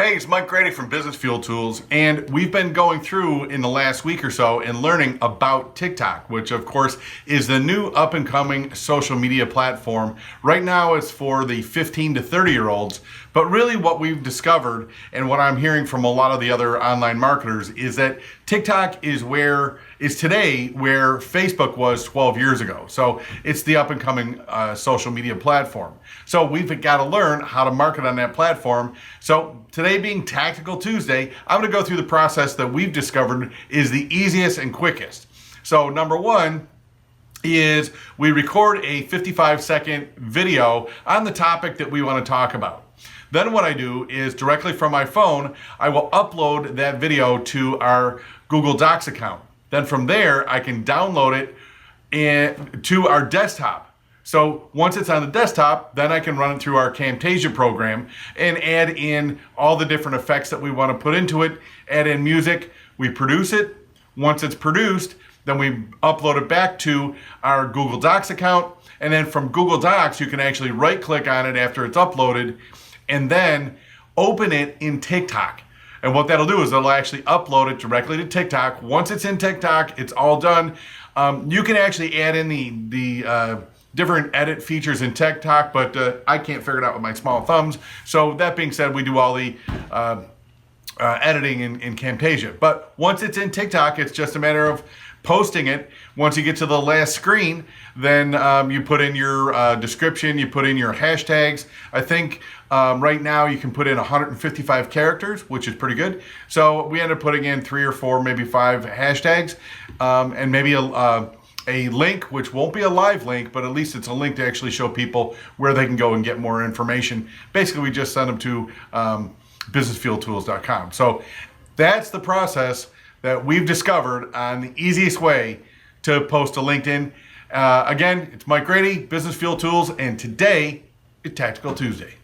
Hey, it's Mike Grady from Business Fuel Tools, and we've been going through in the last week or so and learning about TikTok, which of course is the new up-and-coming social media platform. Right now it's for the 15 to 30-year-olds, but really what we've discovered and what I'm hearing from a lot of the other online marketers is that TikTok is today where Facebook was 12 years ago. So it's the up-and-coming social media platform. So we've got to learn how to market on that platform. So today being Tactical Tuesday, I'm going to go through the process that we've discovered is the easiest and quickest. So number one is we record a 55-second video on the topic that we want to talk about. Then what I do is directly from my phone, I will upload that video to our Google Docs account. Then from there, I can download it to our desktop. So once it's on the desktop, then I can run it through our Camtasia program and add in all the different effects that we want to put into it, add in music, we produce it. Once it's produced, then we upload it back to our Google Docs account. And then from Google Docs, you can actually right click on it after it's uploaded and then open it in TicToc. And what that'll do is it'll actually upload it directly to TikTok. Once it's in TikTok, it's all done. You can actually add in the different edit features in TikTok, but I can't figure it out with my small thumbs. So that being said, we do all the editing in Camtasia. But once it's in TikTok, it's just a matter of posting it. Once you get to the last screen, then you put in your description, you put in your hashtags. I think right now you can put in 155 characters, which is pretty good. So we end up putting in 3 or 4, maybe 5 hashtags, and maybe a link, which won't be a live link, but at least it's a link to actually show people where they can go and get more information. Basically, we just send them to businessfueltools.com. So that's the process that we've discovered on the easiest way to post to LinkedIn. Again, it's Mike Grady, Business Fuel Tools, and today is Tactical Tuesday.